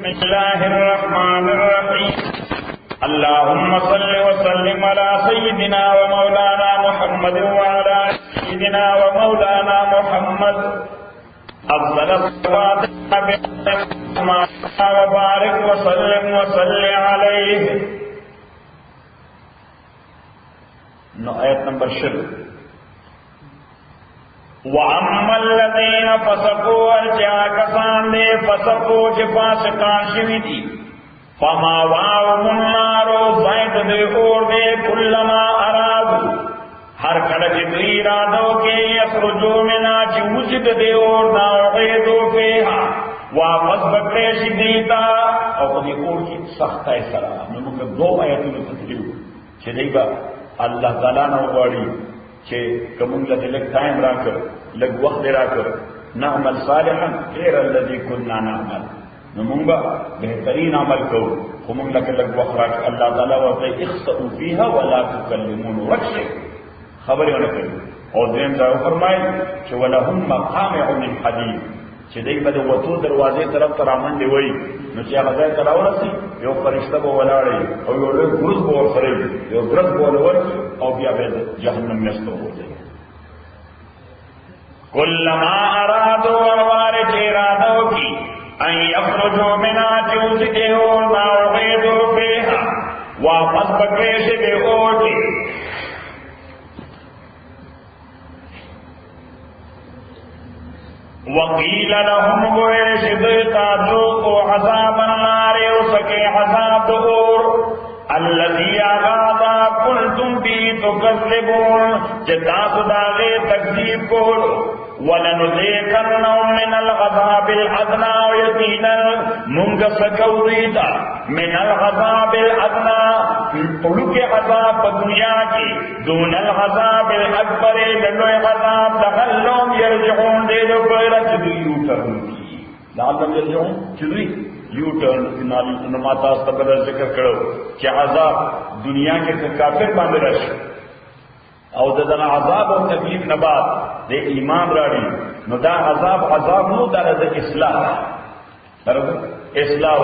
الله الرحمن الرحيم اللهم صل وسلم على سيدنا ومولانا محمد وعلى سيدنا ومولانا محمد أفضل الصلاة وبارك وسلم وصل عليه. آیت نمبر 6. وَأَمَّا الَّذِينَ فَسَقُوا الْجَاكَسَانْ دے فَسَقُوا جَفَاسِقَانْ شِوِدِي فَمَاوَاهُمُ النَّارُ زَائِد دے اور دے كُلَّمَا أَرَادُوا ہر کڑک دوی ارادوں کے یخرجوا منها چی وجد دے اور نا اعیدوا فیہا واپس بکرے شدیتا اور کدی اور کی سخت ہے سرا نمکہ 2 آیتوں میں تفصیل چھ دیگا اللہ تعالیٰ نے وغاڑی کہ کمون لگے لگ ٹائم را کر لگ وقت را کر نعمل صالحا غیر الذی کننا نعمل نمونگا بہترین عمل کرو کمون لگے لگ وقت را کر اللہ تعالیٰ وقت اخسئوا فیہا ولا تکلمون رکشے خبری ہونے کری اور دین جاؤ فرمائے کہ وَلَهُمْ مَقَامِعُ مِنْ حَدِيدٍ چې دای په وته دروازې طرف ته رامنډې وای نو چې هغه ځای ته راورسي یو فرشته به ولاړی او یو لوی ګروز به ورسره یو ګروز به ورکړي او بیا به جهنم میسته وځي. کلما ارادوا وروار چې ارادو کی ان یخرجوا منها جوزکه اور ما اعیدوا فیها واپس بکرے سے بے اوٹی. وقیل لهم گوئے شدیتا ذوقوا عذاب النار اسکے عذاب دور الذی آغادا کنتم بی تکذبون جدا خداغے تکذیب کولو وَلَنُذِيقَنَّهُم مِّنَ الْعَذَابِ الْأَدْنَىٰ وَيَقِينًا منگسکوریتا من العذاب الادنى طلوع عذاب دنیا کی دون العذاب الاکبر للو عذاب لعلهم یرجعون دے دو کوئرہ چدوی یوٹرن کی لعلهم یرجعون چدوی یوٹرن نماتا استقبل ذکر کرو کہ عذاب دنیا کے کافر باندھ رش او ددن عذاب و تکلیف نبات دے ایمان راڑی نو دا عذاب نو دا اصلاح اصلاح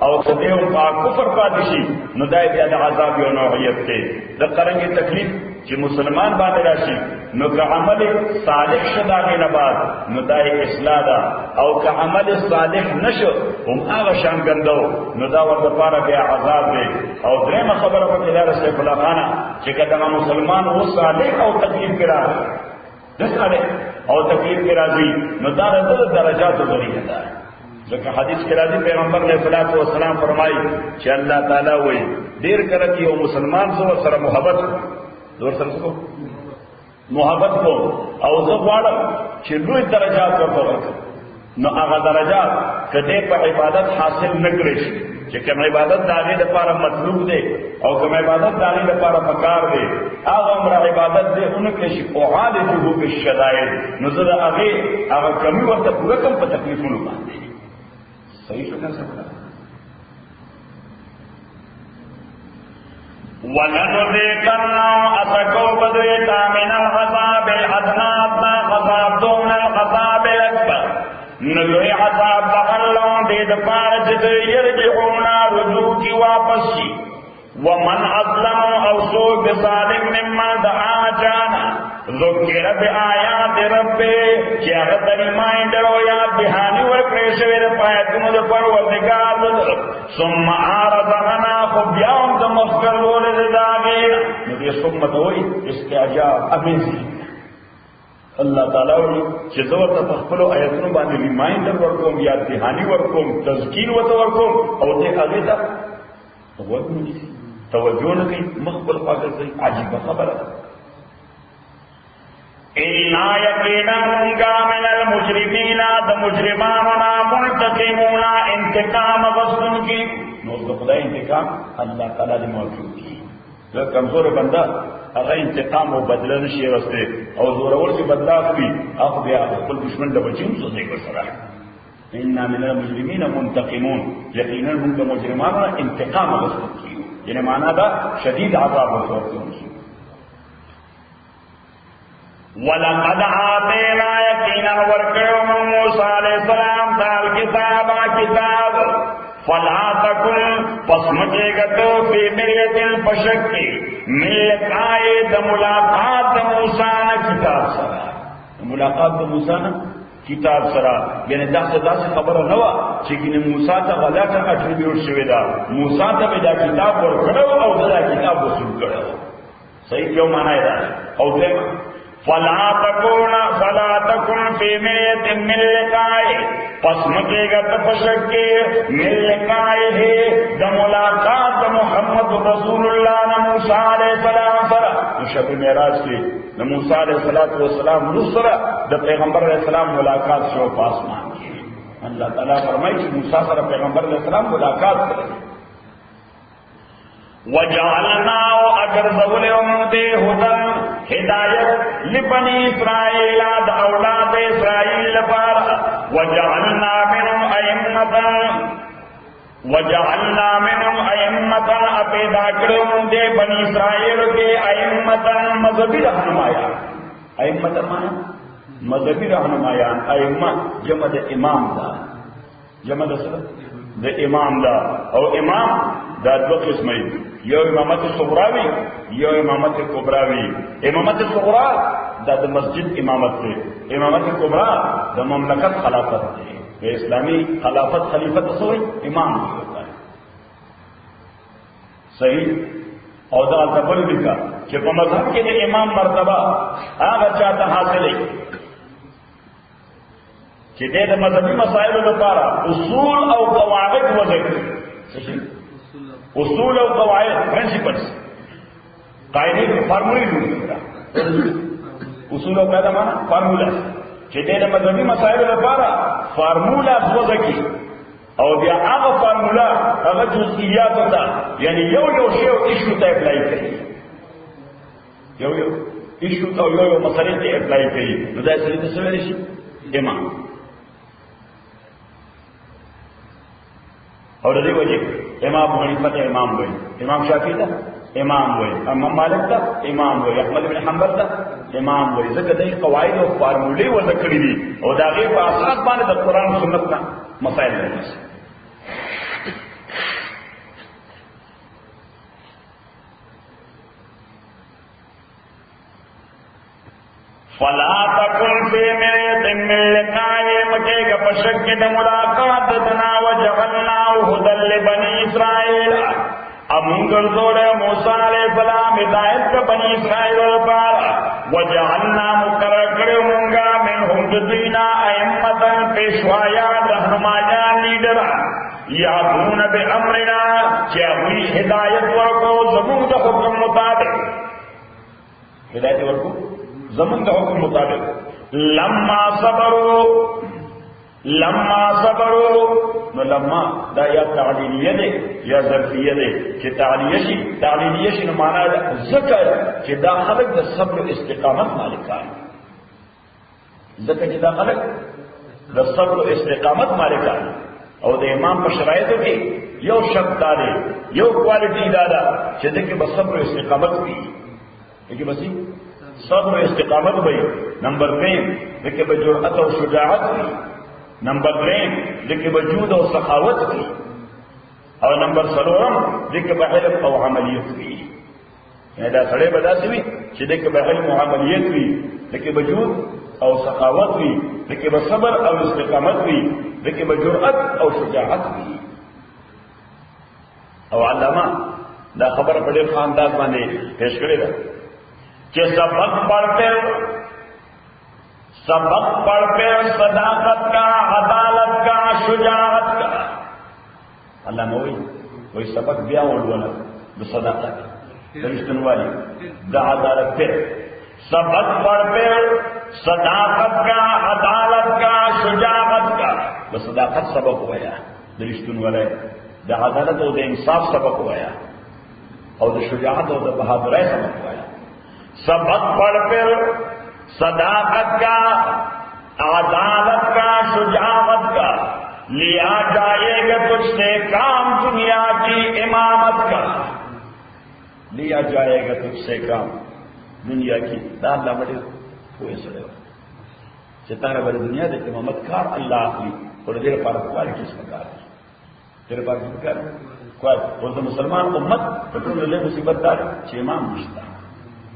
او کدیو پا کفر پادشی نو دای بیا دا عذاب یو نوعیت کے دا قرنگی تکلیف چی مسلمان باندې راشی نو که عمل صالح شدا کے نبات نو دای اصلاح دا او که عمل صالح نشو هم آغا شان گندو نو دا ورد پارا بیا عذاب دے او درم خبر پا کدار سیف اللہ خانا چی کدنا مسلمان وہ صالح او تکلیف کرا صالح او تکلیف کرا زی نو دا درجات ذریعہ دا لیکن حدیث کے راضی پیغمبر علیہ الصلوۃ والسلام فرمائی کہ اللہ تعالیٰ وہی دیر کرتی وہ مسلمان سے سر محبت زور سر کو محبت کو او زواڑا کہ لوی درجات پر پکڑ نو هغه درجات کدی په عبادت حاصل نکړي چې کوم عبادت داغه لپاره مطلوب دی او کوم عبادت داغه لپاره پکار دی هغه امر عبادت دی اونکه شي او حالته بالشدائد نو زړه هغه کمی ورته پوره کم په تکلیفونو باندې صحیح شو کر سکتا وَلَنُذِيقَنَّهُمْ أَسَكَوْا بَدْوِيتَا مِنَ الْعَذَابِ الْأَدْنَىٰ عَذَابْ دُونَ الْعَذَابِ الْأَكْبَرِ نلوی عذاب بغلوں دید پارچ دے یرجعونا رجوع کی واپس شی ومن اظلم او سوء بظالم ممن دعا جانا ذکر بآیات رب کیا غد ریمائنڈر و یاد بہانی ورکریشوی رفایتنو دا پروردگار در ثم آرد غنا خبیاؤں دا مفکر بولد داغیر نبی سمت ہوئی استعجاب امیزی اللہ تعالیٰ ہوئی کہ زور تخفلو آیتنو باندې ریمائنڈر ورکوم یاد دہانی ورکوم تذکیر ورکوم او دے اغیتا توجہ نکی مخبر پاکر سے عجیب خبر اِنَّا یقینا منگا من المجرمین دا مجرماننا منتقمونا انتقام غصن کی نوز خدا انتقام اللہ تعالیٰ دی موجود کی کمزور بندہ اگر انتقام و بدلہ نشی رستے اور زورور سے بدلہ اخوی اخوی اخوی دشمن لبچیم سوزنے کو سرح اِنَّا من المجرمین منتقمون یقینا منگا مجرماننا انتقام غصن کی یعنی معنی دا شدید عذاب و صورت انسو وَلَقَدْ آتَيْنَا يَقِينًا وَرْكَيْوْ مَنْ مُوسَىٰ عَلَيْهِ السَّلَامُ دَالْ كِتَابَ فلا تکن پس مچے گا تو فی مریت پشک کی من لقاء د ملاقات د موسی نه کتاب سره ملاقات د موسی نه کتاب سره یعنی داسې خبره نه وه چې ګینه موسی ته غلطه اټریبیوټ شوې ده موسی ته دا کتاب ورکړو او دا کتاب وصول کړو صحیح کیوں معنی ده او دې فلا تکن فی مریت من لقائه پس مکے گا تپشک کے من لقائه دا ملاقات دا محمد رسول اللہ نا موسیٰ علیہ السلام سرا شب معراج کی نا موسیٰ علیہ السلام نصرا دا پیغمبر علیہ السلام ملاقات شو پاسمان کی اللہ تعالیٰ فرمائی کہ موسیٰ سرا پیغمبر علیہ السلام ملاقات کریں وَجَعَلْنَا اگر ذَوْلِهُمْ دے ہدن ہدایت لبنی اسرائیل دا اولاد اسرائیل لپارا وَجَعَلْنَا مِنْهُمْ أَئِمَّةً اپیدا کروں دے بنی اسرائیل کے ائمتاً مذہبی رہنمایان ائمتاً مانا مذہبی رہنمایان ائمہ جمع دا امام دا جمع دا امام دا اور امام دا دو قسمی یو امامت صغراوی یو امامت کبراوی امامت صغرا دا مسجد امامت تے امامت کبرا دا مملکت خلافت تے اسلامی خلافت خلیفت سوئی امام ہوتا ہے صحیح اور دا تبل لکھا کہ مذہب کے لئے امام مرتبہ آگا چاہتا حاصل ہے کہ دے دا مذہبی مسائل لپارا اصول او قواعد وضع صحیح اصول و قواعد پرنسپلس قاعدے کو فارمولی ڈھونڈ اصول و قاعدہ مانا فارمولا چیتے نہ مذہبی مسائل لپارا فارمولا وضع کی اور بیا آغا فارمولا اگر جزئیات ہوتا یعنی یو شیو ایشو تا اپلائی کری یو ایشو تا یو مسئلے تا اپلائی کری ندائی سلیت سویرے شی امام اور دی وجہ امام ابو حنیفہ تھا امام ہوئے امام شافعی تھا امام ہوئے امام مالک تھا امام ہوئے احمد بن حنبل تھا امام ہوئے ذکر دے قواعد و فارمولے و ذکری دی اور داغے پر اساس بانے دا قرآن و سنت کا مسائل رہنے سے فلا تکن فی مریت من لقائه مکے گا پشک دا ملاقات دنا وجعلناه هدى لبنی اسرائیل اب منگر زور موسیٰ علیہ السلام ہدایت کا بنی اسرائیل پارا وجعلنا مقرر کرے منگا منہم جدینا ائمتا پیشوایا رہنمایان لیڈران یادون بے امرنا کیا ہوئی ہدایت ورکو زمون دا حکم مطابق ہدایت ورکو زمن کا حکم مطابق لما صبرو لما دا یا تعلیلیہ دے یا ظرفیہ دے کہ تعلیلیہ شی نمانا ذکر کہ دا خلق دا صبر و استقامت مالکان ذکر کہ دا خلق دا صبر و استقامت مالکان اور دا امام پر شرائطوں کی یو شک دارے یو کوالٹی دادا کہ دیکھے بس صبر و استقامت بھی لیکن بسی صبر و استقامت بھئی نمبر 3 دیکھے بجرأت و شجاعت کی نمبر 3 دیکھے بجود و سخاوت کی اور نمبر 4 دیکھے بحلم و عملیت کی یعنی دا سڑے بدا سے بھی کہ دیکھے بحلم و عملیت کی دیکھے بجود اور سخاوت کی دیکھے بصبر اور استقامت کی دیکھے بجرأت اور شجاعت کی اور علامہ دا خبر بڑے خاندان بانے پیش کرے گا کہ سبق پڑھتے صداقت کا عدالت کا شجاعت کا اللہ میں وہی سبق دیا والا جو صداقت رشتن والی دا عدالت پہ سبق پڑھتے صداقت کا عدالت کا شجاعت کا وہ صداقت سبق ہوا رشتن والے دا عدالت اور انصاف سبق ہوا اور شجاعت اور بہادرائی سبق ہوا سبق پڑھ کر صداقت کا عدالت کا شجاعت کا لیا جائے گا تجھ سے کام دنیا کی امامت کا لیا جائے گا تجھ سے کام دنیا کی اللہ بڑے ہوئے سڑے ہو ستارہ بڑے دنیا دے امامت کار اللہ آخری اور دیر پار کوالٹیز مکار تیرے پاس کر کوئی تو مسلمان امت پتروں نے لے مصیبت دار چھ امام نشتا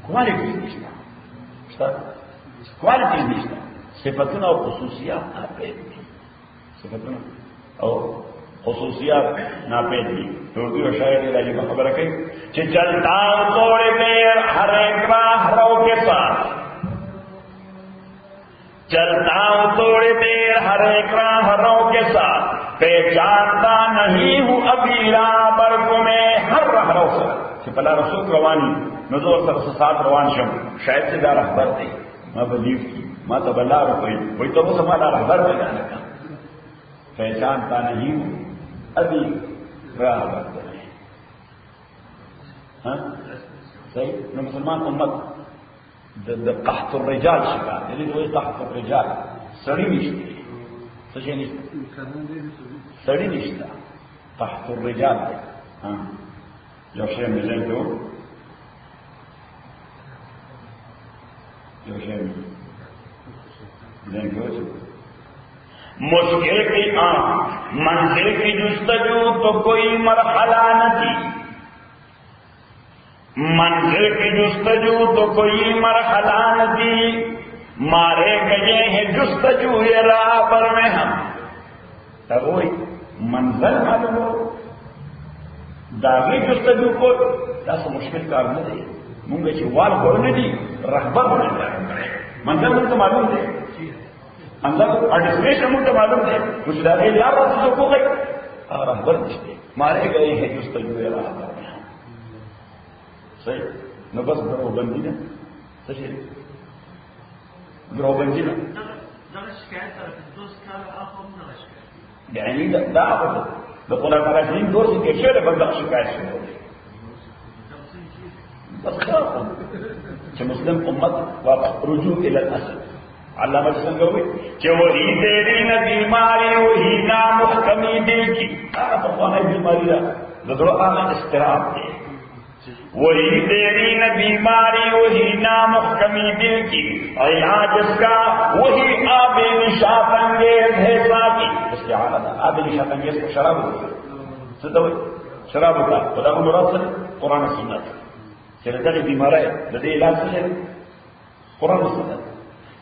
کوالٹیز نشتا کوالٹیز نشتا صفتنا اور خصوصیات ناپید دی صفتنا اور خصوصیات ناپید دی تو اردو اور شاعر علاجی میں خبر رکھیں کہ چلتا توڑے دیر ہر ایک راہ رو کے ساتھ چلتا ہوں تھوڑی دیر ہر ایک راہ رو کے ساتھ پہچانتا نہیں ہوں ابھی راہ برق میں ہر راہ رو سے پلا رسول روانی نظور سر سے ساتھ روان شم شاید سے دار اخبر تھے میں بلیف کی میں تو بلا کوئی تو وہ سما دار اخبر تھے جانے کا پہچانتا نہیں ہوں ابھی راہ برق میں ہاں صحیح نہ مسلمان امت تحت الرجال شکار یعنی وہ تحت الرجال سڑی نشتی سچے نشتا سڑی نشتا تحت الرجال ہاں جو شے ملیں تو جو شے ملیں تو مشکل کی منزل کی جستجو تو کوئی مرحلہ نہ تھی منزل کی جستجو تو کوئی مرحلہ نہ تھی مارے گئے ہیں جستجو یہ راہ پر میں ہم تب وہی منزل معلوم ہو داغی جستجو کو دس مشکل کار نہ دے مونگے چوال بولنے دی رہبر ہونے جائے منزل مجھے معلوم دے منزل اور ڈیسٹینیشن مجھے معلوم دے کچھ داغی یار جو کو گئی رہبر دشتے مارے گئے ہیں جستجو یہ راہ پر میں ہم صحیح نہ بس گروہ بندی نا صحیح گروہ بندی نا یعنی دا قرآن الرحیم دور سے کیسے بندہ شکایت سے ہو بس خلاف کہ مسلم امت واپس رجوع الى الاصل علامہ جسم کہوگے کہ وہی تیری نہ بیماری وہی نہ محکمی دل کی پخوانا بیماری دا دڑا آنا استراب دے وہی تیری نہ بیماری وہی نامحکمی دل کی علاج اس کا وہی آب نشاط انگیز ہے ساتھی اس کے حالت آب نشاط انگیز کو شراب ہوگا شراب ہوگا خدا کو مراد سے قرآن سنت چلتا کہ بیمار ہے لدے علاج سے قرآن سنت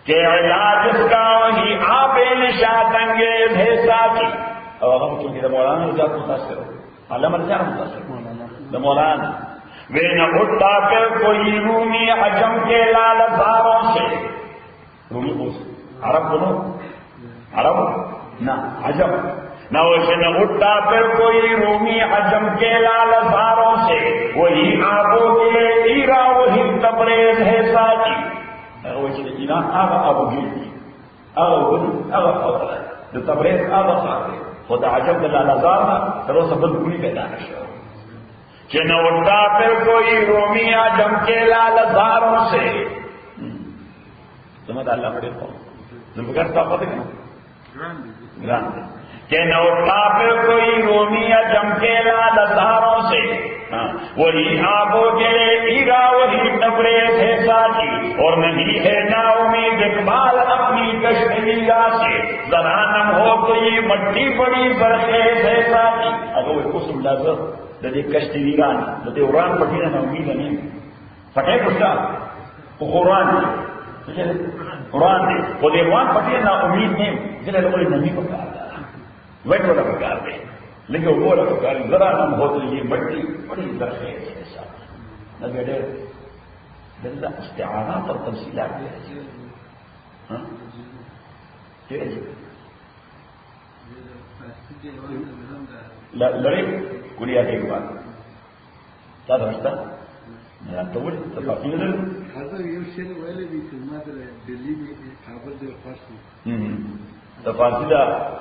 کہ علاج اس کا وہی آب نشاط انگیز ہے ساتھی اور ہم چونکہ مولانا جات متاثر ہو علامہ جان متاثر ہو مولانا وہ نہ اٹھتا پھر کوئی رومی عجم کے لال زاروں سے رومی کو عرب بنو عرب نہ عجم نہ اسے نہ اٹھتا پھر کوئی رومی عجم کے لال زاروں سے وہی آبوں کے ایرا وہی تبریز ہے ساتھی ایرا آگا ابو گیل آگا بنو آگا خطر ہے جو تبریز آگا ساتھ خدا عجم کے لال زار نہ پھر وہ سبب گولی پیدا نشہ کہ نہ اٹھتا پھر کوئی رومیا جم کے لال زاروں سے سمجھ اللہ پڑے کرتا پتہ گران کہ نہ اٹھتا پھر کوئی رومیا جم کے لال زاروں سے وہی آبو کے ایرا وہی تبریز ہے ساتھی اور نہیں ہے نا امید اقبال اپنی کشمیرہ سے ذرا نم ہو تو یہ مٹی بڑی برخیز ہے ساتھی اگر وہ قسم لازم دے کشتی ایران دے اوران پٹی نہ امید نہیں پٹے پوچھا وہ قرآن قرآن دے وہ دے اوران پٹی نہ امید نہیں جنہیں لوگوں نے نمی پکار دا ویٹ والا پکار دے لیکن وہ والا پکار ذرا نم ہو تو یہ مٹی بڑی درخیز ہے ساتھ نہ بیٹے دلہ استعارات اور تفصیلات بھی ہے ہاں لڑے گڑیا کے بعد کیا سمجھتا میں تو بڑی تفاصیل تفاصیل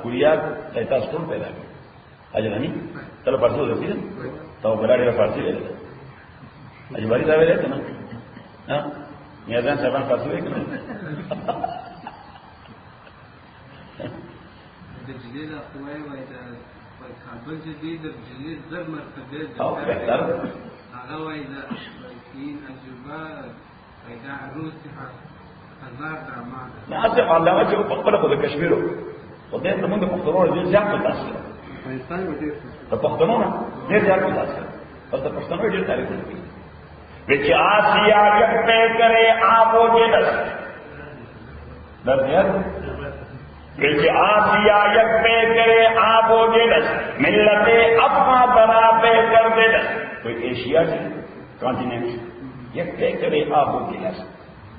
گڑیا کہتا اسٹون پیدا کر آج نہیں چلو پرسوں ہوتی ہے تو بڑا ڈیرا فارسی لے لیتا آج بڑی دعوے رہتے نا ہاں میزان صاحب فارسی لے کے علامہ جو پکڑ کو کشمیر ہوتے ہیں تو من پختروں نے زیادہ متاثر تو پښتنو نه ډېر ځای کې داسې او د پښتنو ډېر تاریخ دی وچ آسیا یک پہ کرے آپ و جلس درمیان وچ آسیا یک پہ کرے آپ و جلس ملت اپنا بنا پہ کر دلس کوئی ایشیا کی کانٹیننٹ یک پہ کرے آپ و جلس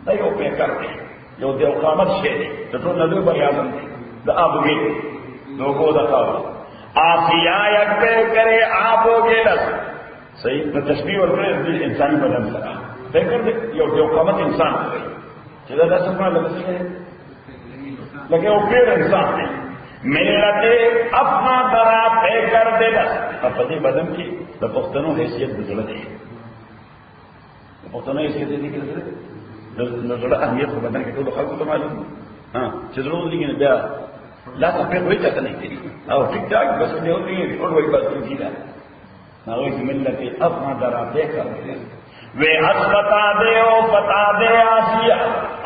دیو پہ کر دے جو دیو قامت شہر ہے تو ندو بر اعظم دا آپ گے لوگوں دا خواہ آسیا یک پہ کرے آپ و جلس صحیح نہ تشبیہ اور کرے انسانی بدن سکا دیکھر دے جو قامت انسان کرے چیزا دا سکنا لگسی ہے لیکن وہ پھر انسان ہے ملت اپنا درا پہ کر دے بس اب پتی بدن کی دا پختنوں حیثیت بزرگ دے پختنوں حیثیت دے کہ نظر اہمیت کو بدن کے تو خلق تو معلوم ہاں چیزوں لیکن بیا لا تفیر ہوئی چاہتا نہیں تیری اور ٹھیک ٹھاک بس دے ہوتی ہے اور وہی بات کی جا ناوی سے ملت اپنا درا پہ کر دے وے حس بتا دے او بتا دے آسیہ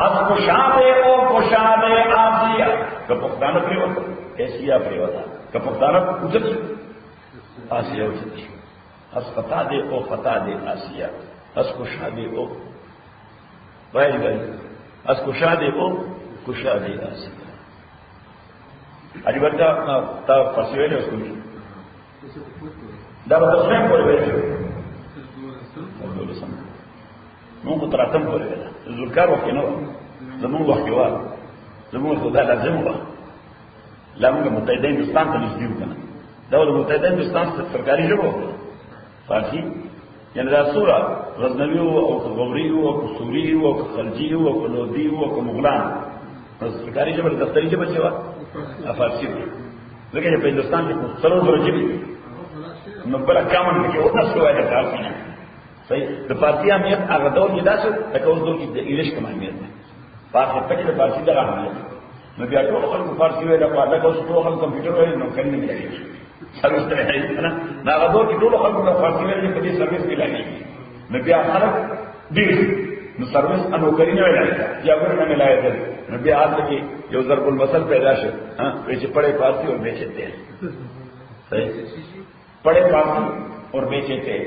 حس کشا دے او کشا دے آسیہ کپکتانا پریوتا ایسیا پریوتا کپکتانا اچھت آسیہ اچھت حس بتا دے او بتا دے آسیہ حس کشا دے او بھائی بھائی حس کشا دے او کشا دے آسیہ آج بچہ تا پرسیویلے اس کو دابا تصمیم کو لے مون کو تراتم کو لے ذکر وقت نو زمون وقت وا زمون خدا لازم وا لامو متحدہ ہندوستان ته نږدې وکنه دا د متحدہ ہندوستان څخه سرکاري ژبه فارسی یعنی دا سورہ غزنوی او غوری او سوری او خلجی او لودی او مغلان سرکاري ژبه دفتری ژبه چې وا فارسی دی لکه په هندوستان کې څلور ورځې نو بل کامن کې او تاسو وایي دا فارسی نه صحیح د فارسی اهمیت هغه ډول کې داسې لکه اوس ډول کې د انګلیش کوم اهمیت دی فارسی پکې د فارسی دغه اهمیت نو بیا ټول خلکو فارسی ویل په لکه اوس ټول خلک کمپیوټر ویل نو کنه نه لګي سروس ته هي نه دا هغه ډول کې ټول خلکو د فارسی ویل په دې سروس کې لګي نو بیا خلک ډیر نو سروس انو کوي نه ویل یا ورنه نه لایي نو بیا حالت کې یو ضرب المثل پیدا شي ها چې پڑھے فارسی اور بیچتے ہیں صحیح پڑھے فارسی اور بیچتے ہیں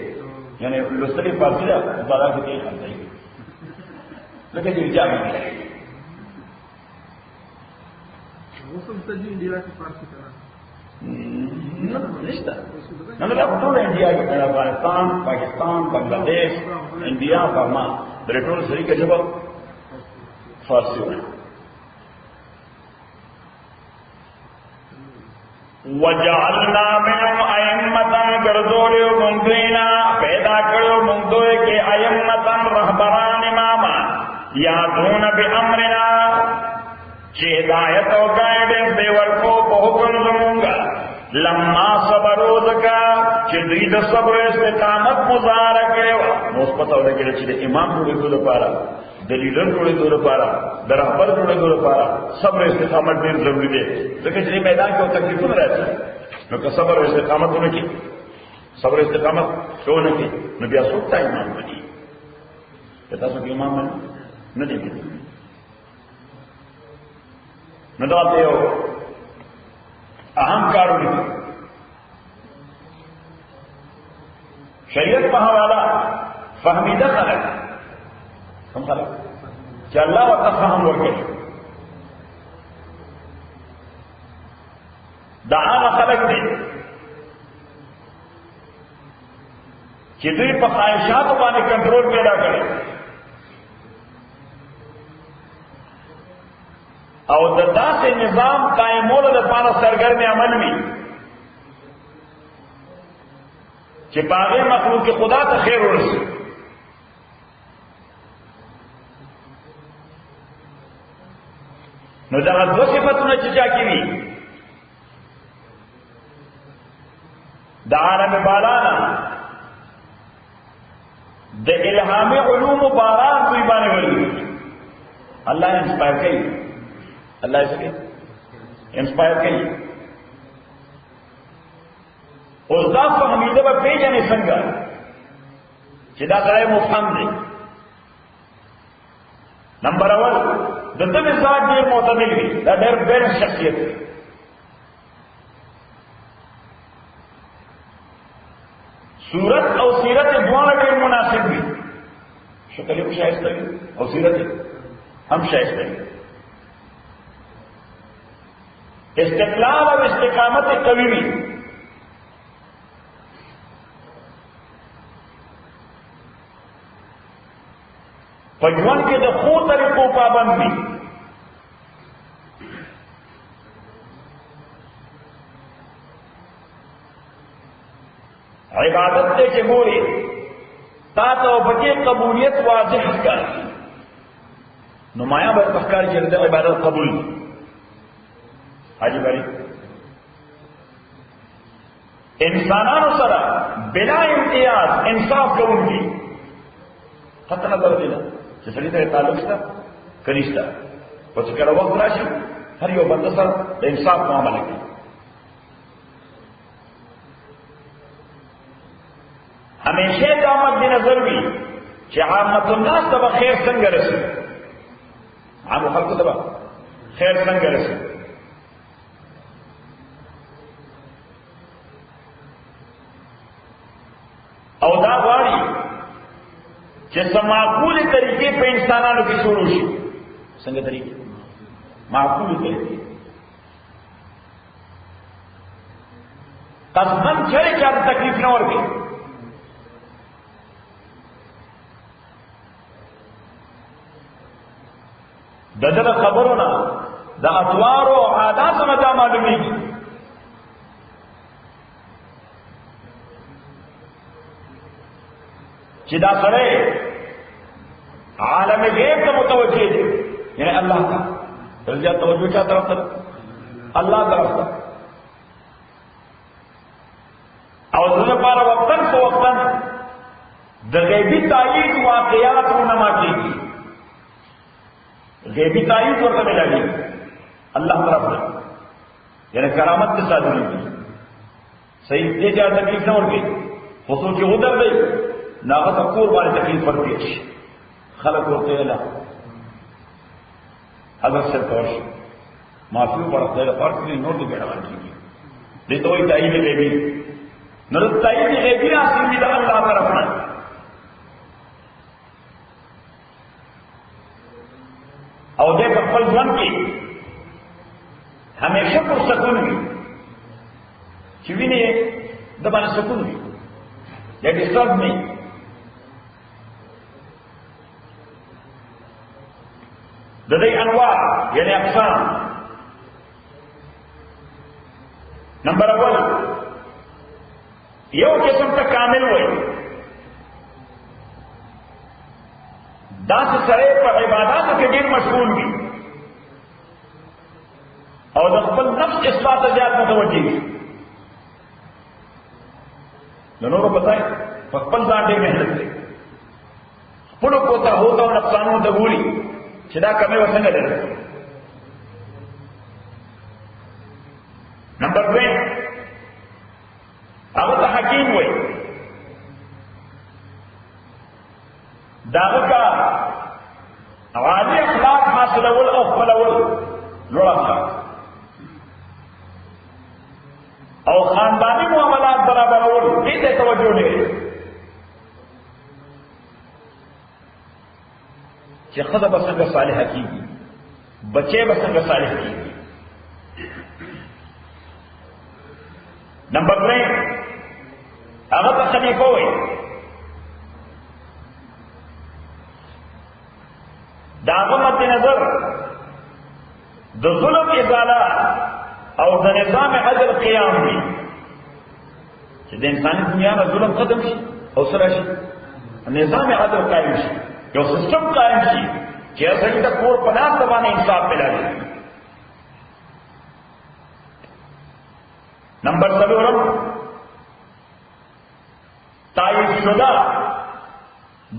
یعنی لسلی فارسی دا بارا کی تیل خرچائی لیکن یہ جا بھی نہیں موسم تجی انڈیا کی فارسی طرح رشتہ ٹول انڈیا افغانستان پاکستان بنگلہ دیش انڈیا برما ٹول سری کا جب فارسی ہونا وجعلنا منهم ائمة گردولیو مندینا پیدا کرو مندوئے کے ائمة رہبران اماما یادون بامرنا چی ہدایت و گائیڈنس دے ورکو کو حکم زمونگا لما صبرو دکا چی دید صبر استقامت مظاہرہ کرے نوس پتہ ہونے کے لئے امام جوڑے دو پارا دلیلن جوڑے دو پارا درہبر جوڑے دو پارا صبر استقامت دیر ضروری دے لیکن چلی میدان کے تکلیف نہ رہتا ہے نو صبر استقامت ہونے کی صبر استقامت کیوں نہ کی نو بیا سوکتا امام بنی کہتا سو کہ امام بنی نہ دیکھیں نہ دعاتے ہو اہم کارو نہیں شریعت پہا والا فہمیدہ خلق ہم خلق کہ اللہ وقت فہم ورکے دعانا خلق دے کہ دوی پا خواہشات بانے کنٹرول پیدا کرے او دا سے نظام قائمول دفانا سرگرم عمل میں کہ باغی مخلوق خدا تا خیر ورسے نو دا دو صفتنا چچا کی بھی دا عالم بالانا دا الہام علوم و باران کوئی بانے والی اللہ انسپائر کئی اللہ اس کے انسپائر کئی اس دا فہمیدہ با پیجنے سنگا چدا کرے مفہم دے نمبر اول دنده مزاج دیر معتدل وی دا دیر بیرن شخصیت صورت او سیرت دواړه ډېر مناسب وي. شکل یې شایسته وي او سیرت هم شایسته وي. استقلال او استقامت قوي وي. په ژوند کې د ښو طریقو پابند وي. عبادت دے کہ گورے تا تو بچے قبولیت واضح کر نمایاں بر پکار چلتے عبادت قبول حاجی بھائی انسانانو سرا بلا امتیاز انصاف قبول کی خط نظر دینا سڑی طرح تعلق تھا کنیشتا پس کڑا وقت راشی ہر یو بندہ سر انصاف معاملہ کی ہمیشہ دا مد نظر بھی کہ عامت الناس تبا خیر سنگ رسی عام خلق تبا خیر سنگ رسی او دا غواړي چې معقول طریقے پہ انسانانو کی شروع شي. څنګه طریقے؟ معقول طریقے قصدن چړې چاته تکلیف نه ورکړي. دغه خبرونه د اطوار او عادات نه معلومیږي. چې دا سره عالم غیب ته متوجه دي، یعنی الله کا درجه توجه چا طرف ته؟ الله طرف ته. او دغه لپاره وقتن په وقتن د غیبی تایید واقعات رونما کیږي. غیبی تائید ورته ملاوي الله طرف سے، یعنی کرامت کے ساتھ ملتی. صحیح دے جا تکلیف نہ ورکی خصوصی ادھر دی ناغت کور باندې تکلیف ورکی خلق ورته الله حضرت سے توش معافی پڑھتے ہیں فرق نہیں نوٹ دی بیڑا ورکی دی تو وہی تائید غیبی نو تائید غیبی حاصل دی اللہ طرف نه. او دے پر خپل ژوند کې همیشه پر سکون وي چې ویني د باندې سکون وي یا ډیسټرب نه. د دې انواع یعنی اقسام. نمبر اول یو قسم ته کامل وي دا سره په عبادتو کې ډېر مشغول وي او د خپل نفس اصلاح ته زیات متوجه وي. نو نورو بتائیں په خپل ځان ډېر محنت کوي. خپلو کوتاهو او نقصانونو ته ګوري چې دا کمې وسنګه ده. نمبر 2 هغه ته حکیم وایي. داغه کا عالی اخلاق حاصلول او خپلول لوړ اخلاق او خاندانی معاملات برابرول دې ته توجه لري چې خدای به څنګه صالح کیږي، بچي به څنګه صالح کیږي. نمبر 3 هغه ته خلیفہ وایي. داغه مد نظر د ظلم ازاله او د نظام عدل قیام دی چې د انساني دنیا نه ظلم ختم شي او سره شي نظام عدل قائم شي، یو سیستم قائم شي چې اصلي د کور په ناس باندې انصاف ملایي. نمبر 4 تائید شدہ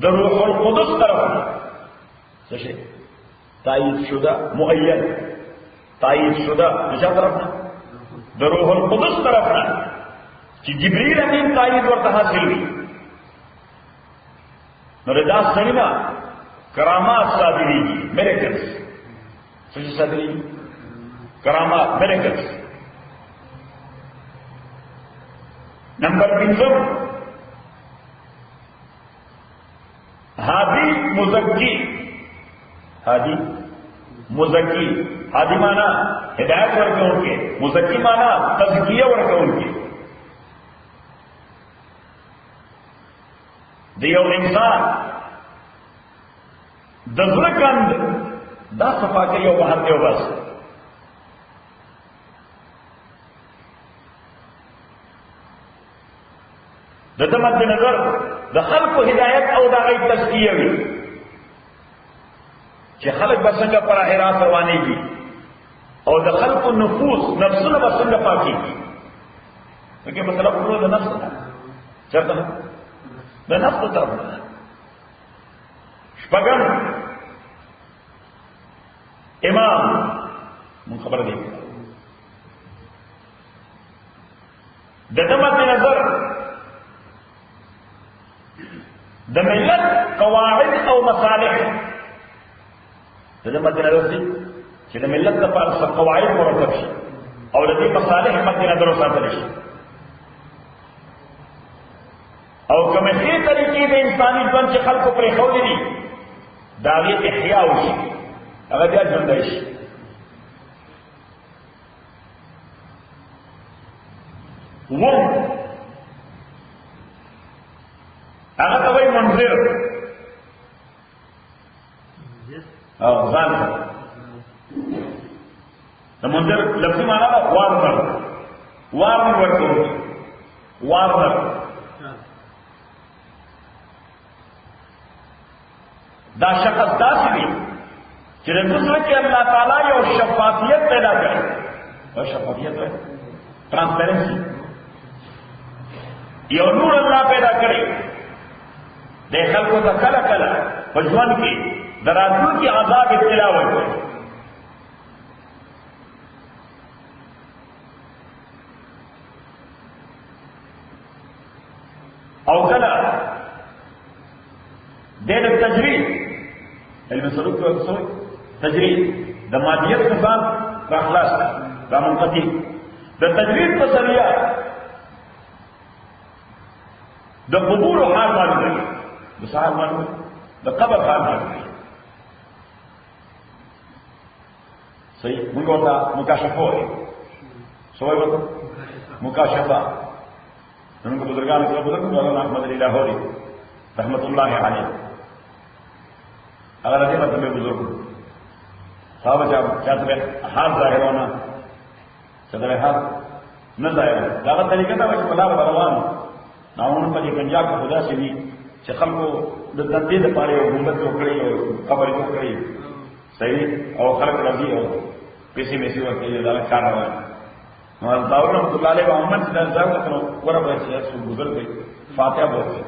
د روح القدس طرف سشے تائید شدہ مؤید تائید شدہ نشا طرف نا دروح القدس طرف نا کہ جبریل امین تائید ورته حاصل ہوئی. نو ردا سنینا کرامات صادری گی میریکلز سچ صادری گی کرامات میریکلز. نمبر 5 ہادی مزکی، ہادی مزکی، ہادی مانا ہدایت ورکے ان کے، مزکی مانا تزکیہ ورکے ان کے. دیو انسان دزرکند دا صفا کے یو باہر دیو بس. د مد نظر د خلق ہدایت او دا غی تزکیہ وی کہ خلق بسنگا پر راست روانی کی اور د خلق نفوس نفسنا بسنگا پاکی کی. کیونکہ مطلب پورا د نفس نا چرتا د نفس طرف شپگم امام من خبر دے دمت نظر د ملت قواعد او مصالح دمت نظر سے کہ د ملت کا پاس قواعد مرتب شي او د دې مصالح مد نظر ساتل شي او کومه هي طریقې د انساني ژوند چې خلکو پرې خو دي دا غي احیا وشي هغه بیا ژوندی شي. هغه ته وایي منذر او ځان د منذر لفظي معنا ده وارنر، وارنر ورکوي، وارنر دا شخص داسې دی چې د دوسرے کې اللہ تعالیٰ یو شفافیت پیدا کړي او شفافیت ہے ٹرانسپیرنسی، یو نور اللہ پیدا کړي د خلکو ته کله کله په ژوند کې د راتلونکي عذاب اطلاع ورکړي. او کله د تجرید علم سلوک کو اکثر تجرید د مادیت نظام کا خلاص کا منقطع د تجرید په ذریعہ د قبور حال معلوم دی، د سحر معلوم دی، د قبر حال معلوم دی. صحیح موږ ورته مکاشفه وایو. څه وایو ورته؟ مکاشفه. زموږ بزرګانو کې بزرګ مولانا احمد علی لاهوري رحمت الله علیه اگر ادھے مطلب بزرگ صاحب چاہتے ہاتھ ظاہر ہونا چاہتے ہاتھ نہ ظاہر ہونا زیادہ طریقہ تھا کہ پلا بروان نہ ان پر یہ پنجاب کا خدا سے بھی چخل کو دندے دے پارے اور گنبد کو کڑی اور قبر کو کڑی صحیح اور خلق رضی اور پیسے میں سی وقت یہ زیادہ چار رہا ہے داؤد رحمۃ اللہ علیہ محمد سے درجہ کرو پورا بچے سو گزر گئی فاتحہ بہت سے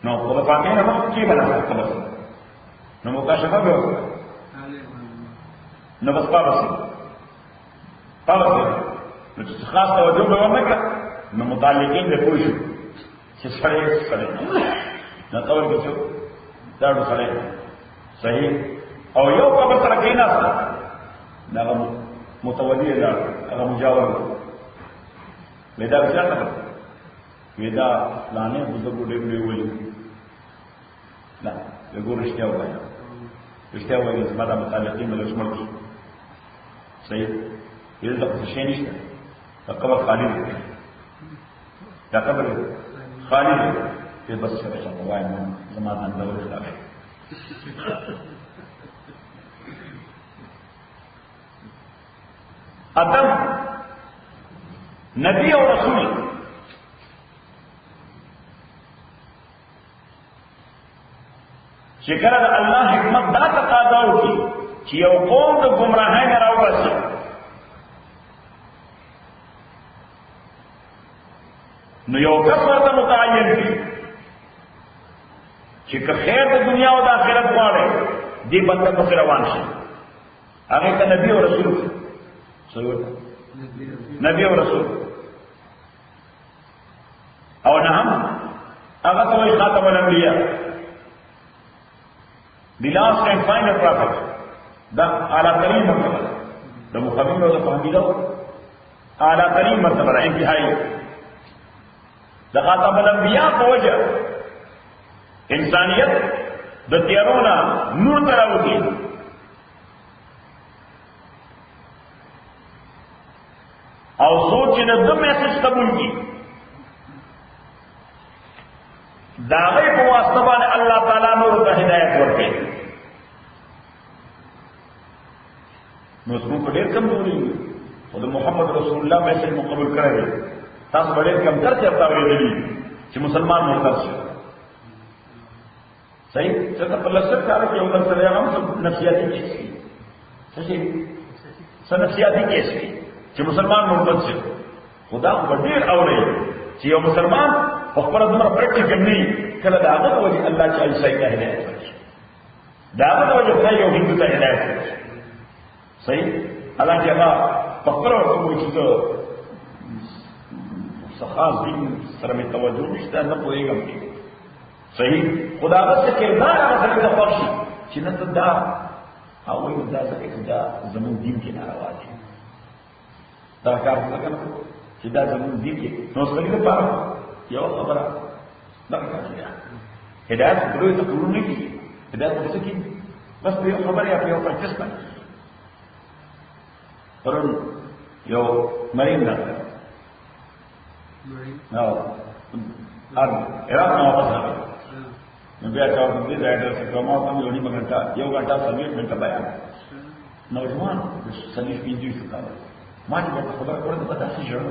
نہ خود فاتحہ نہ کی بنا خبر نہ مکاشفہ بھی ہوگا نہ بس پابسی خاص توجہ بھی ہونے کا نہ متعلقین میں کوئی شو سڑے سڑے نہ قبر کے چھو داڑو سڑے صحیح اور یو قبر ترکی نہ سا نہ متوجہ داڑو اگر مجاور ویدا بچار نہ کرتا ویدا لانے بزرگ اڑے اڑے ہوئی نہ وہ رشتہ ہوا ہے رشتہ ہوا ہے زیادہ متعلقین میں لشمر کی صحیح یہ لفظ شینش ہے قبر خالی رہتے ہیں یا قبر خالی رہتے پھر بس سے بچا ہوا ہے زمانہ اندر اٹھا ہے. ادب نبی اور رسول شکر اللہ حکمت دا تقاضا ہوگی کہ یو قوم د گمراہی میں راو بسی نو یو کس ورته متعین کی چې که خیر د دنیا او د آخرت غواړي دی بنده په روان شي هغه ته نبی او رسول صحیح نبی او رسول او نه هم هغه ته وایي خاتم الانبیاء the last and final prophet دا اعلیٰ ترین مرتبہ دا مخبرین اور دا فہمیدہ اعلیٰ ترین مرتبہ انتہائی دا خاتم الانبیاء کو وجہ انسانیت د تیرونا نور تراوږي او سوچ نه د میسج قبول کی داغه په واسطه باندې الله تعالی نور ته هدایت ورکړي. نو څوک ډېر کمزوري او د محمد رسول الله میسج مقبول کړی تاسو ډېر کم ترته تاویلې چې مسلمان مرتد شي. صحیح څه په لسر کار کې یو بل سره هم نفسیاتي کیس دي. څه نفسیاتي کیس دي چې مسلمان مرتد شي. خدا خو ډېر اوري چې یو مسلمان په خپل دمر پریکټیکل نه کله دا هغه وجه الله چې عیسی ته هدایت ورکړي. دا هغه وجه خدای یو هندو ته هدایت ورکړي. صحیح الله چې هغه په خپل ورته چې خاص دین سره می توجه نشته نه پوهیږم. صحیح خدا بس کردار هغه څه خوښ شي چې نه دا او یو دا څه دا زموږ دین کې ناروا دي. دا کار څنګه چې دا زموږ دین کې نو څه لپاره یو خبره دا کوي هدایت پروي ته پرونه کی هدایت څه کی بس یو خبره یا یو پرچس نه پرون یو مریم نه نو عراق نو واپس راغی نو بیا چا په دې ځای ته کومه کوم یو نیمه غنټه یو غنټه سرویس منټه بیان نوجوان سلیف پیږي څه کار ما دې په خبره کړو په تاسو جوړ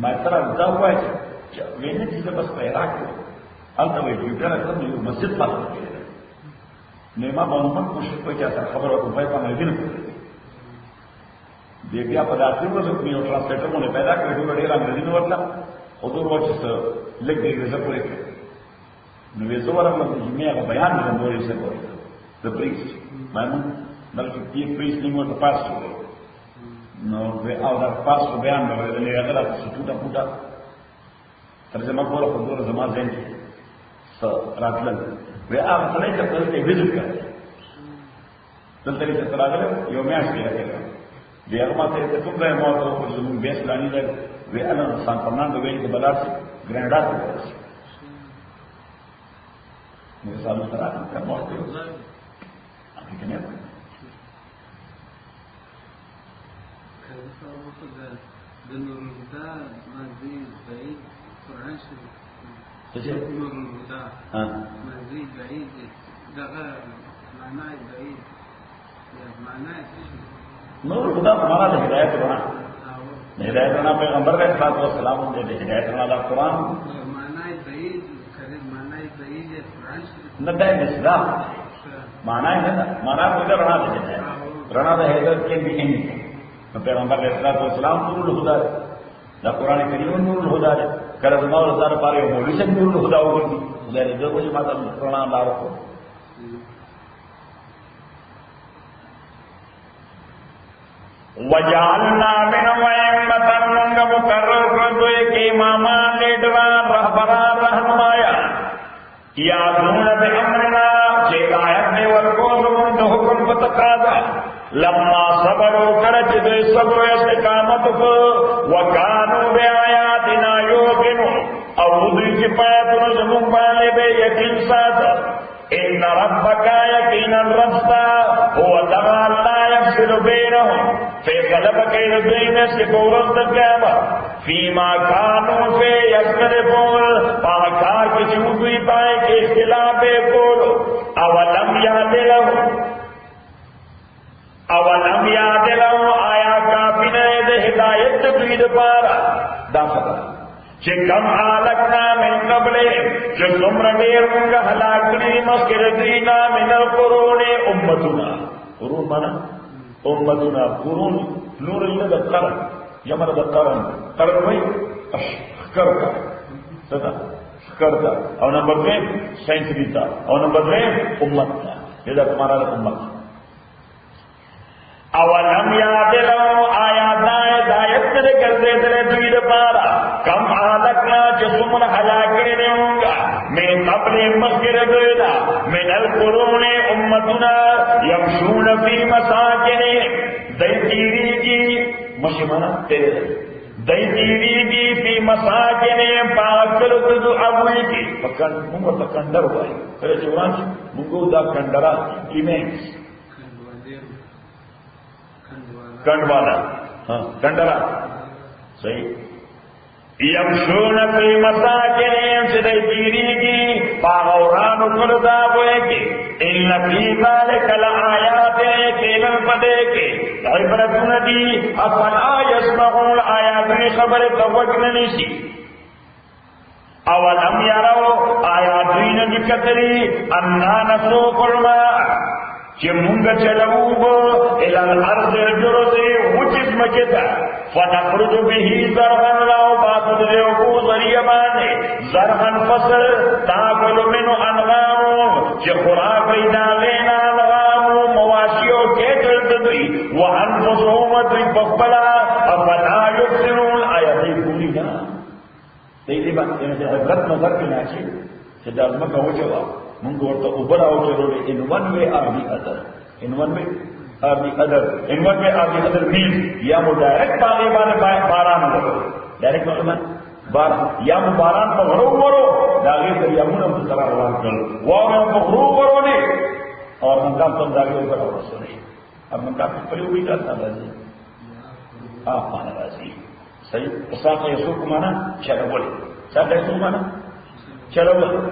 ما تر دا وایي چې وینې چې بس په عراق کې البته وایي چې ګره کوم یو مسجد پاتې کېږي نو ما باندې کوشش کوي چې تاسو خبره وکړئ په باندې نه دې بیا په داسې ورځو کې یو ټرانسلیټر مونږ پیدا کړو چې ډېر انګریزي نو ورته حضور وایي چې لګ دې زپورې نو یې زوړ هم چې مې بیان نه موري څه کوي د پریس باندې بلکې دې پریس نیمه ته پاسو نو به او دا پاسو بیان به له هغه لا څه ټوټه ټوټه ترجمه کوله حضور زما ځین څه راتلل وی هغه څه نه کړل چې ویزټ کړل دلته چې راغله یو میاش کې راغله بیا ماته ته کوم ځای ما ته په زمون بیس لانی ده وی انا سان فرناندو وی د بلار ګرانډا ته ورسې نو سالو سره کومه ته اته کنه د نور الهدى مازی بعید قرآن شریف نور الهدى مازی بعید دغه معنی بعید معنی نور الهدى ہمارا ہدایت رہنا ہدایت رہنا پیغمبر علیہ الصلوۃ والسلام نے ہدایت رہنا قرآن معنی بعید کرے معنی بعید قرآن شریف نہ دے اسلام معنی ہے نا معنی کو رہنا ہے رہنا ہے ہدایت کے بھی نہیں پیغمبر علیہ الصلوۃ والسلام نور الهدى دا قرآن کریم نور الهدى ہے کرے نور الهدى پارے مولوی سے نور الهدى ہوگی خدا نے جو کچھ ماتا قرآن لا رکھو وجعلنا من وَيَمَّةً مقرر کردوئے کہ امامان لیڈران رہبران رہنمایا یادون بامرنا چیدایت نے ورکوزمون دو حکم بتقاضا لما صبروا کرچ دے صبر استقامت کو وکانو بے آیاتنا یوقنون او دوی کی پایتون زمون بالے بے یقین ساتھ ان ربک یقینا ربستا هو دغا لا یفصل بینهم فیصلہ بکیر بین سے بورد قیامت فیما کانو سے یختلفون پاکار کی چوبی پائے کے اختلاف بولو اولم یاد لہو آیا کافی نید ہدایت تبید پارا دا خبر کہ کم آلکنا من قبل جو سمر دیر منگا حلاکنی مخیر دینا من القرون امتنا قرون مانا امتنا قرون نور اللہ دا قرن یمر دا قرن بھئی اشکر کا ستا اشکر کا او نمبر 2 سینچری تا او نمبر 3 امت تا یہ دا تمہارا امت اولم یاد لو آیات ہدایت نے کر دے تیرے دوید پارا کم آلکنا جسمن حلاکنے نے ہوں گا میں قبل مخیر دویدہ من القرون امتنا یمشون فی مساکنہم دی تیری کی مشمنا تیرے دای تیریږي په مساجد پاکل دو ابوي کې پکړ موږ ته کندر وایي کله چې وران موږ دا کندرا ایمنس کندوالا ہاں کندرا صحیح یمشون فی مساجدہم سے دای تیریږي پاغورانو کړه دا وایي کې ان فی ذلک لآیات کلم پدې کې عبرتونه دي افلا یسمعون آیات خبر توجه نشي اولم یروا آیات نه کتري ان نسوق الماء چې مونږ چلو بو الى الارض الجرز وجد مکتا فنخرج به زرعا راو باسد دیوکو ذریعبان زرعا فصل تاکل منو انغامو چې خوراک ایدا لینا انغامو مواشیو کیٹل تدوی وانفسهم دوی بخبلا افلا یبصرون آیاتی پوری نا دیدی با عبرت نظر کی ناشی چې دا ازمکا وچوا منگو ورطا اوبر آو چلو in one way or the other in one way or the other means یا مو ڈائریکٹ باغی بانے باران لگو ڈائریکٹ مطلب باران یا مو باران پا غرو ورو داغی پر یامون ہم طرح روان کرو وارن پا غرو ورو نے اور منگام تم داغی اوپر آو رسو نہیں اب منگام پلی ہوئی کرتا رازی آپ مانا رازی صحیح ساقہ یسوع کو مانا چلو بولے ساقہ یسوع مانا چلو بولے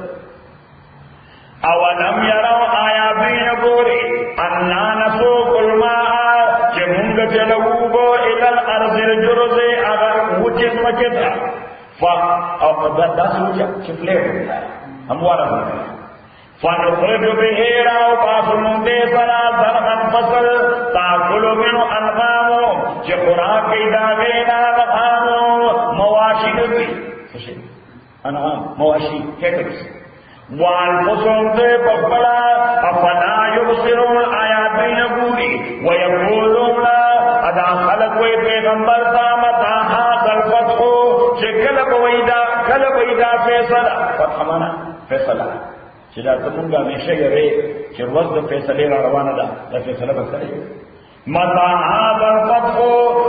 اولم یروا آیا بین گوری انا نسوق الماء چه مونگ چلو بو الى الارض الجرز اگر وچز مکتا او دا سوچا چپلے ہوتا ہے ہموارا ہوتا ہے فنخرج به راو باسمون دے سرا زرغن فصل تاکل منو انغامو چه خوراک ایدا غینا لغامو مواشی نبی انغام مواشی کیٹرس وانفسهم دے بخبلا افلا یبصرون آیات بین گوری ویقولون ادا خلق وی پیغمبر دامتا هذا الفتح چه کلب ویدا فیصلہ فتح مانا فیصلہ چه دا تمونگا میشه یره چه روز دا فیصلی را روانه دا فیصلہ بسره متا هذا الفتح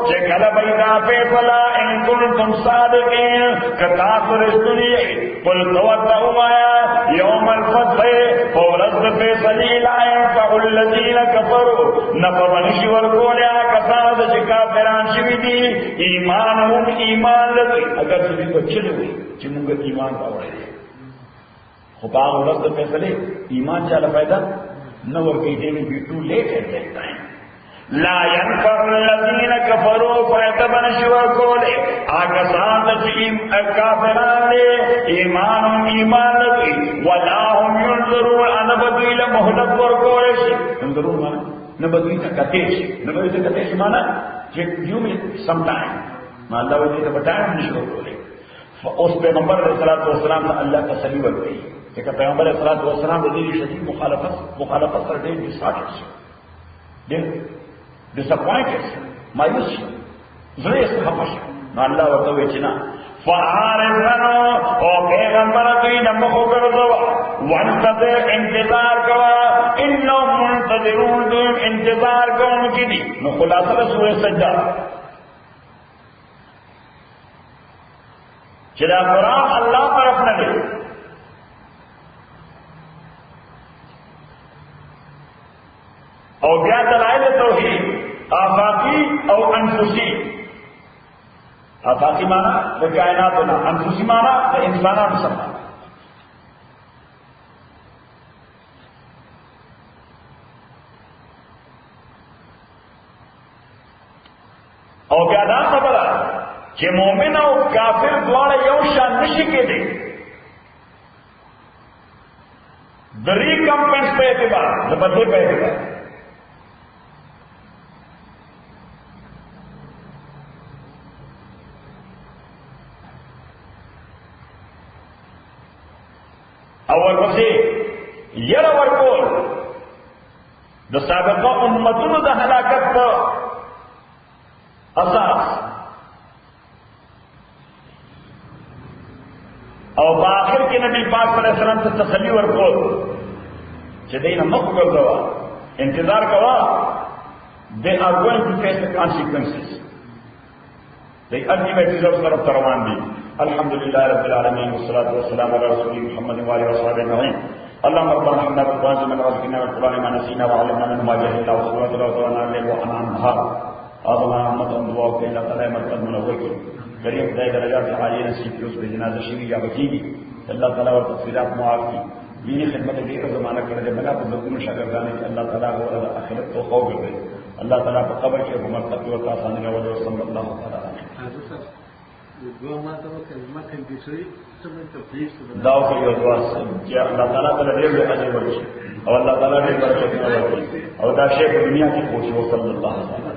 چه کلب ویدا فیصلہ ان کنتم صادقین کتاثر استنی قل توتہم آیا یوم الفتح فورد فیصلی لا ينفع الذین کفروا نفرنشی ورکولیا کساد چکا فران شوی دی ایمانهم ایمان لگی اگر سبی کو چلی ہوئی چنگا ایمان باوڑے دی خدا ورد فیصلی ایمان چالا فائدہ نور کی دیوی بیٹو لے کر دیتا ہے لا ينفع الذين كفروا فيتبنش ورکولے آگا ساند چیم کافران لے ایمان لگی ولا هم ينظرون انبدوی لمحلت ورکولش انظرون مانا نبدوی تا کتیش مانا give me some time ما اللہ وجہ تا بتائیں نش ورکولے اس پیغمبر علیہ السلام تا اللہ کا سلی ورکئی کہ پیغمبر علیہ السلام دلیل شدید مخالفت کر دے ڈساٹس disappointed مایوس زړه خفش نو الله ورته وچنا فعارفنو او پیغمبر دوی نمخو ګرځوا وانتظر انتظار کوا انهم منتظرون دوی انتظار کوونکي دي نو خلاصه سورۃ سجدہ چې دا قرآن الله طرف نه دی او بیا دلائل توحید آفاقی او انفسی آفاقی مانا دا کائناتنا انفسی مانا دا انسانات سمانا او بیا دا خبره چې مومن او کافر دواړه یو شان نشي کېدی د ریکمپنس په اعتبار د بدلې په اعتبار اول پسې یره ورکول د سابقه امتونو د هلاکت په اساس او باخر کې نبی پاک صلی الله علیه وسلم ته تسلی ورکول چې دینه مخ وګرځوا انتظار کوا they are going to face the consequences لیکن ادھی بیٹھی سے اس طرف روان دی. الحمدللہ رب العالمین والصلاة والسلام علی رسول محمد وآلہ وصحبہ اجمعین. اللهم ربنا ارحمنا بالقرآن من وذكرنا بالقرآن ما نسينا وعلمنا منه ما جهلنا وصلوات الله وسلامه عليه وعلى آله آدم محمد دعا کہ اللہ تعالی مدد منور کی کریم خدای درجات عالی نصیب کی اس پہ جنازہ شریف یا بچی کی اللہ تعالی اور تفصیلات معاف کی دینی خدمت کے زمانہ کرے جب بنا تو لوگوں شاگردان کی اللہ تعالی کو آخرت کو خوف دے اللہ تعالی پر قبر کی حکومت تقوی و آسانی کا وجہ صلی اللہ تعالی دعو کے دعا کیا اللہ تعالی تعالی دے اجر ورشی اور اللہ تعالی نے برکت نہ ورشی اور دا شیخ دنیا کی خوشی و صلی اللہ علیہ وسلم